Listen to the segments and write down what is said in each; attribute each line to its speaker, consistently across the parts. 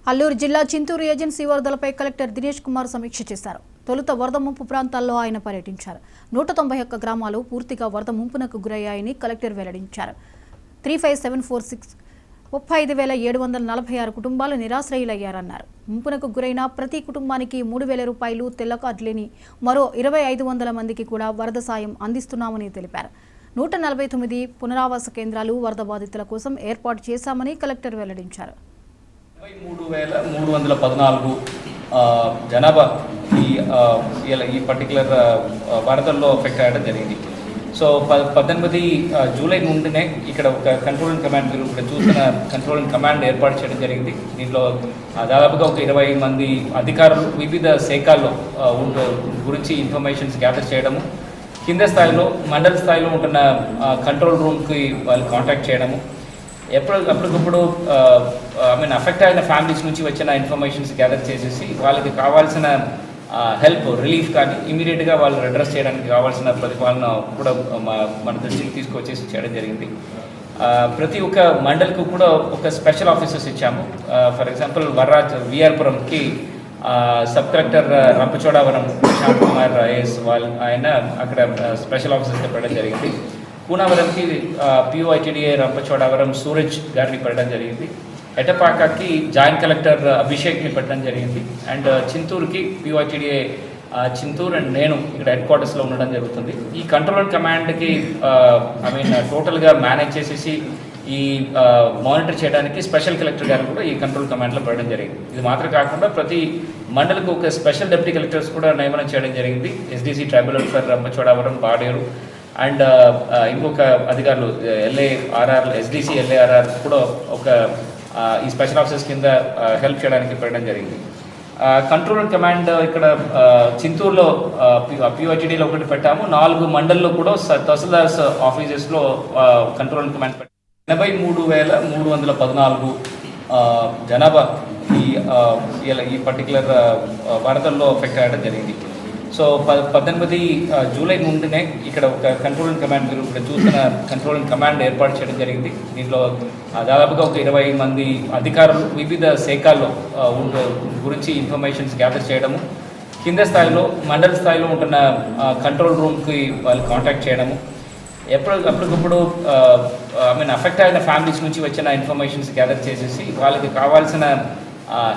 Speaker 1: అల్లూరు జిల్లా Chintur agency వరదలపై collector Dinesh Kumar సమీక్ష చేశారు. తొలుత వరద ముంపు ప్రాంతాల్లో ఆయన పర్యటించారు. 191 గ్రామాలు పూర్తిగా వరద ముంపునకు గురయ్యాయని కలెక్టర్ వెల్లడించారు. 35746 35,746 కుటుంబాలు నిరాశ్రయులయ్యారన్నారు. ముంపునకు గురైన ప్రతి కుటుంబానికి 3,000 రూపాయలు తెల్ల కార్డులేని మరో 2,500 మందికి కూడా వరద సాయం అందిస్తున్నామని తెలిపారు. 149 పునరావాస కేంద్రాలు వరద బాధితుల కోసం ఏర్పాటు చేశామని కలెక్టర్ వెల్లడించారు.
Speaker 2: 23,314 జనాభా ఈ పర్టికులర్ వరదల్లో ఎఫెక్ట్ అయ్యడం జరిగింది. సో 18 జూలై నుండినే ఇక్కడ ఒక కంట్రోల్ అండ్ కమాండ్, మీరు ఇక్కడ చూసిన కంట్రోల్ అండ్ కమాండ్ ఏర్పాటు చేయడం జరిగింది. దీంట్లో దాదాపుగా ఒక 20 మంది అధికారులు వివిధ శాఖల్లో గురించి ఇన్ఫర్మేషన్స్ గ్యాదర్ చేయడము, కింద స్థాయిలో మండల స్థాయిలో ఉంటున్న కంట్రోల్ రూమ్కి వాళ్ళు కాంటాక్ట్ చేయడము, అప్పటికప్పుడు అఫెక్ట్ అయిన ఫ్యామిలీస్ నుంచి వచ్చిన ఇన్ఫర్మేషన్స్ గ్యాదర్ చేసేసి వాళ్ళకి కావాల్సిన హెల్ప్, రిలీఫ్ కానీ ఇమీడియట్గా వాళ్ళు అడ్రస్ చేయడానికి కావాల్సిన ప్రతిపాదన కూడా మన దృష్టికి తీసుకొచ్చేసి చేయడం జరిగింది. ప్రతి ఒక్క మండల్కు కూడా ఒక స్పెషల్ ఆఫీసర్స్ ఇచ్చాము. ఫర్ ఎగ్జాంపుల్ విఆర్పురంకి sub collector Rampachodavaram Prashant Kumar IAS ఆయన అక్కడ స్పెషల్ ఆఫీసర్స్గా పెట్టడం జరిగింది. కూనవరంకి POITDA రంపచోడవరం సూరజ్ గారిని పెట్టడం జరిగింది. ఎటపాకకి జాయింట్ కలెక్టర్ అభిషేక్ని పెట్టడం జరిగింది. అండ్ చింతూరుకి POITDA చింతూరు అండ్ నేను ఇక్కడ హెడ్ క్వార్టర్స్లో ఉండడం జరుగుతుంది. ఈ కంట్రోల్ అండ్ కమాండ్కి టోటల్గా మేనేజ్ చేసేసి ఈ మానిటర్ చేయడానికి స్పెషల్ కలెక్టర్ గారు కూడా ఈ కంట్రోల్ కమాండ్లో పెట్టడం జరిగింది. ఇది మాత్రం కాకుండా ప్రతి మండలికి ఒక స్పెషల్ డిప్యూటీ కలెక్టర్స్ కూడా నియమనం చేయడం జరిగింది. SDC tribal welfare Rampachodavaram, Paderu and ఇంకొక అధికారులు LARR SDC LARR కూడా ఒక ఈ స్పెషల్ ఆఫీసర్స్ కింద హెల్ప్ చేయడానికి పెట్టడం జరిగింది. కంట్రోల్ అండ్ కమాండ్ ఇక్కడ చింతూరులో POITDలో ఒకటి పెట్టాము. 4 మండల్లో కూడా తహసీల్దార్స్ ఆఫీసెస్లో కంట్రోల్ అండ్ కమాండ్ పెట్టాము. 83,314 జనాభా ఈ పర్టికులర్ వరదల్లో ఎఫెక్ట్ అయ్యడం జరిగింది. సో 18 జూలై నుండినే ఇక్కడ ఒక కంట్రోల్ అండ్ కమాండ్, మీరు ఇక్కడ చూసిన కంట్రోల్ అండ్ కమాండ్ ఏర్పాటు చేయడం జరిగింది. దీంట్లో దాదాపుగా ఒక 20 మంది అధికారులు వివిధ శాఖల్లో గురించి ఇన్ఫర్మేషన్స్ గ్యాదర్ చేయడము, కింద స్థాయిలో మండల స్థాయిలో ఉంటున్న కంట్రోల్ రూమ్కి వాళ్ళు కాంటాక్ట్ చేయడము, అప్పటికప్పుడు అఫెక్ట్ అయిన ఫ్యామిలీస్ నుంచి వచ్చిన ఇన్ఫర్మేషన్స్ గ్యాదర్ చేసేసి వాళ్ళకి కావాల్సిన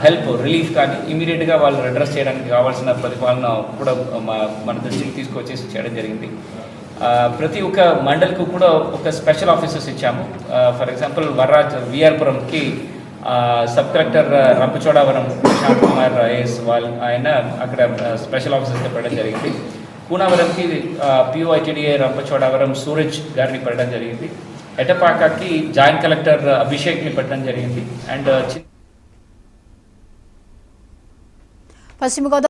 Speaker 2: హెల్ప్, రిలీఫ్ కానీ ఇమీడియట్గా వాళ్ళు అడ్రస్ చేయడానికి కావాల్సిన ప్రతిపాదన కూడా మన దృష్టికి తీసుకొచ్చేసి చేయడం జరిగింది. ప్రతి ఒక్క మండల్కు కూడా ఒక స్పెషల్ ఆఫీసర్స్ ఇచ్చాము. ఫర్ ఎగ్జాంపుల్ విఆర్పురంకి sub collector Rampachodavaram Prashant Kumar IAS ఆయన అక్కడ స్పెషల్ ఆఫీసర్స్గా పెట్టడం జరిగింది. కూనవరంకి POITDA రంపచోడవరం సూరజ్ గారిని పెట్టడం జరిగింది. ఎటపాకకి జాయింట్ కలెక్టర్ అభిషేక్ని పెట్టడం జరిగింది. అండ్